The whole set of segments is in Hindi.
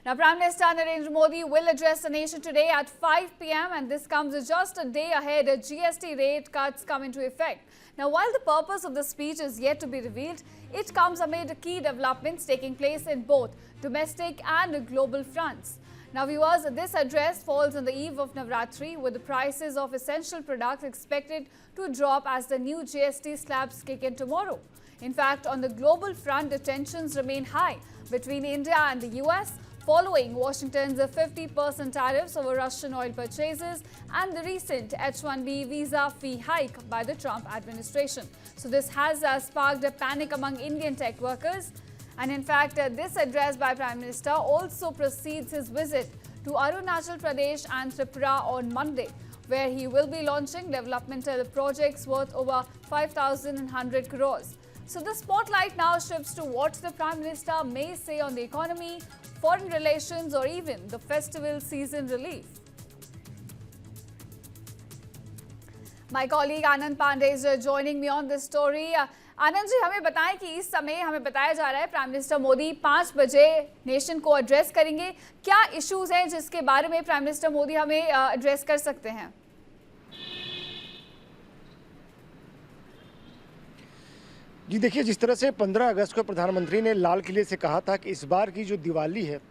Now, Prime Minister Narendra Modi will address the nation today at 5 p.m. and this comes just a day ahead as GST rate cuts come into effect. Now, while the purpose of the speech is yet to be revealed, it comes amid key developments taking place in both domestic and global fronts. Now, viewers, this address falls on the eve of Navratri, with the prices of essential products expected to drop as the new GST slabs kick in tomorrow. In fact, on the global front, the tensions remain high between India and the US, following Washington's 50% tariffs over Russian oil purchases and the recent H-1B visa fee hike by the Trump administration. So this has sparked a panic among Indian tech workers. And in fact, this address by Prime Minister also precedes his visit to Arunachal Pradesh and Tripura on Monday, where he will be launching developmental projects worth over 5,100 crores. So the spotlight now shifts to what the Prime Minister may say on the economy, foreign relations or even the festival season relief. My colleague Anand Pandey is joining me on this story. Anand ji, हमें बताएं कि इस समय हमें बताया जा रहा है प्राइम मिनिस्टर मोदी 5 बजे नेशन को एड्रेस करेंगे। क्या इश्यूज हैं जिसके बारे में प्राइम मिनिस्टर मोदी हमें एड्रेस कर सकते हैं? जी देखिए, जिस तरह से 15 अगस्त को प्रधानमंत्री ने लाल किले से कहा था कि इस बार की जो दिवाली है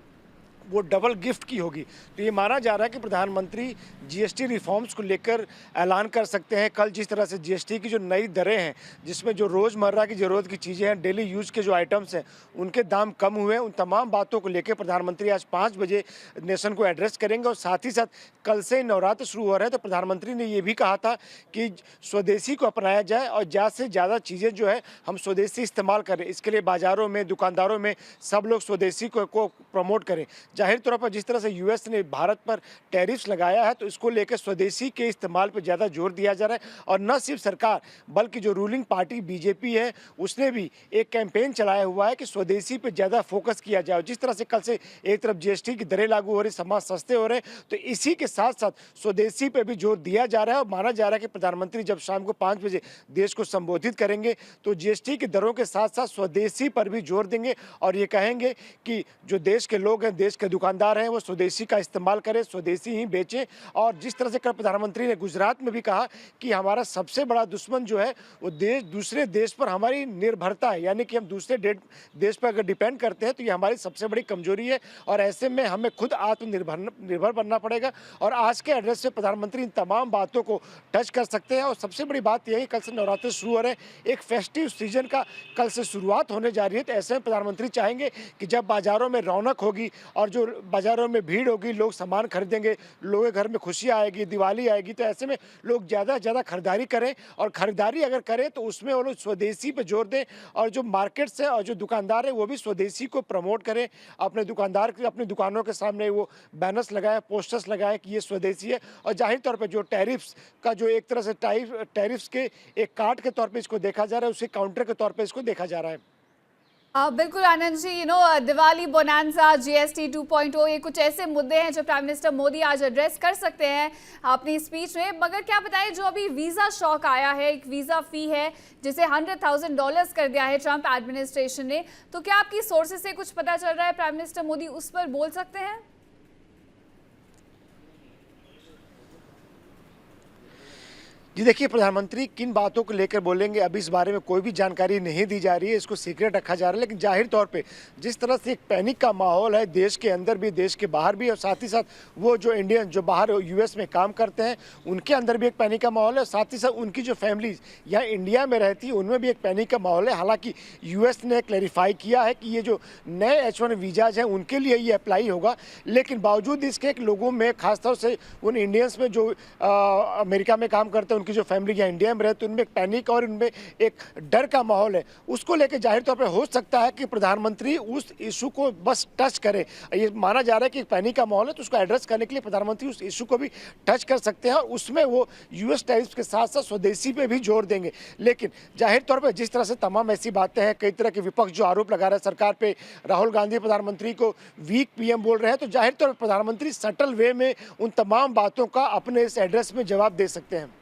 वो डबल गिफ्ट की होगी, तो ये माना जा रहा है कि प्रधानमंत्री जीएसटी रिफॉर्म्स को लेकर ऐलान कर सकते हैं। कल जिस तरह से जीएसटी की जो नई दरें हैं, जिसमें जो रोज़मर्रा की ज़रूरत की चीज़ें हैं, डेली यूज़ के जो आइटम्स हैं, उनके दाम कम हुए हैं, उन तमाम बातों को लेकर प्रधानमंत्री आज 5 बजे नेशन को एड्रेस करेंगे। और साथ ही साथ कल से नवरात्र शुरू हो रहे हैं, तो प्रधानमंत्री ने ये भी कहा था कि स्वदेशी को अपनाया जाए और ज़्यादा से ज़्यादा चीज़ें जो है हम स्वदेशी इस्तेमाल करें। इसके लिए बाज़ारों में, दुकानदारों में सब लोग स्वदेशी को प्रमोट करें। जाहिर तौर पर जिस तरह से यूएस ने भारत पर टैरिफ्स लगाया है, तो इसको लेकर स्वदेशी के इस्तेमाल पर ज़्यादा जोर दिया जा रहा है। और न सिर्फ सरकार बल्कि जो रूलिंग पार्टी बीजेपी है, उसने भी एक कैंपेन चलाया हुआ है कि स्वदेशी पे ज़्यादा फोकस किया जाए। जिस तरह से कल से एक तरफ जीएसटी की दरें लागू हो रही, सामान सस्ते हो रहे हैं, तो इसी के साथ साथ स्वदेशी पे भी जोर दिया जा रहा है। और माना जा रहा है कि प्रधानमंत्री जब शाम को 5 बजे देश को संबोधित करेंगे तो जीएसटी की दरों के साथ साथ स्वदेशी पर भी जोर देंगे और ये कहेंगे कि जो देश के लोग हैं, देश के दुकानदार हैं, वो स्वदेशी का इस्तेमाल करें, स्वदेशी ही बेचें। और जिस तरह से कल प्रधानमंत्री ने गुजरात में भी कहा कि हमारा सबसे बड़ा दुश्मन जो है वो दूसरे देश पर हमारी निर्भरता है, यानी कि हम दूसरे देश पर अगर डिपेंड करते हैं तो ये हमारी सबसे बड़ी कमजोरी है और ऐसे में हमें खुद आत्मनिर्भर बनना पड़ेगा। और आज के एड्रेस से प्रधानमंत्री इन तमाम बातों को टच कर सकते हैं। और सबसे बड़ी बात यह है, कल से नवरात्र शुरू हो रहे हैं, एक फेस्टिव सीजन का कल से शुरुआत होने जा रही है। तो ऐसे में प्रधानमंत्री चाहेंगे कि जब बाजारों में रौनक होगी और जो बाजारों में भीड़ होगी, लोग सामान खरीदेंगे, लोगों के घर में खुशियाँ आएगी, दिवाली आएगी, तो ऐसे में लोग ज़्यादा से ज़्यादा खरीदारी करें। और ख़रीदारी अगर करें तो उसमें वो लोग स्वदेशी पे जोर दें और जो मार्केट्स है और जो दुकानदार है वो भी स्वदेशी को प्रमोट करें। अपने अपनी दुकानों के सामने वो बैनर्स लगाए, पोस्टर्स लगाए कि ये स्वदेशी है। और जाहिर तौर पर जो टैरिफ्स का जो एक तरह से टैरिफ्स के एक कार्ड के तौर पर इसको देखा जा रहा है, उसी काउंटर के तौर पर इसको देखा जा रहा है। बिल्कुल आनंद जी, दिवाली बोनांजा, जीएसटी 2.0, ये कुछ ऐसे मुद्दे हैं जो प्राइम मिनिस्टर मोदी आज एड्रेस कर सकते हैं अपनी स्पीच में। मगर क्या बताएं, जो अभी वीज़ा शॉक आया है, एक वीज़ा फ़ी है जिसे $100,000 कर दिया है ट्रंप एडमिनिस्ट्रेशन ने, तो क्या आपकी सोर्सेज से कुछ पता चल रहा है प्राइम मिनिस्टर मोदी उस पर बोल सकते हैं? जी देखिए, प्रधानमंत्री किन बातों को लेकर बोलेंगे अभी इस बारे में कोई भी जानकारी नहीं दी जा रही है, इसको सीक्रेट रखा जा रहा है। लेकिन जाहिर तौर पे जिस तरह से एक पैनिक का माहौल है देश के अंदर भी, देश के बाहर भी, और साथ ही साथ वो जो इंडियन जो बाहर यूएस में काम करते हैं उनके अंदर भी एक पैनिक का माहौल है। साथ ही साथ उनकी जो फैमिलीज यहाँ इंडिया में रहती है उनमें भी एक पैनिक का माहौल है। हालांकि यूएस ने क्लैरिफाई किया है कि ये जो नए H-1 वीज़ाज हैं उनके लिए ये अप्लाई होगा, लेकिन बावजूद इसके लोगों में, खासतौर से उन इंडियंस में जो अमेरिका में काम करते हैं, उनकी जो फैमिली या इंडिया में रहती है, उनमें एक पैनिक और उनमें एक डर का माहौल है। उसको लेकर जाहिर तौर पर हो सकता है कि प्रधानमंत्री उस इशू को बस टच करें। ये माना जा रहा है कि पैनिक का माहौल है, तो उसको एड्रेस करने के लिए प्रधानमंत्री उस इशू को भी टच कर सकते हैं और उसमें वो यूएस टैरिफ्स के साथ साथ स्वदेशी पे भी जोर देंगे। लेकिन जाहिर तौर पर जिस तरह से तमाम ऐसी बातें हैं, कई तरह के विपक्ष जो आरोप लगा रहा है सरकार पे, राहुल गांधी प्रधानमंत्री को वीक पीएम बोल रहे हैं, तो जाहिर तौर पर प्रधानमंत्री सटल वे में उन तमाम बातों का अपने इस एड्रेस में जवाब दे सकते हैं।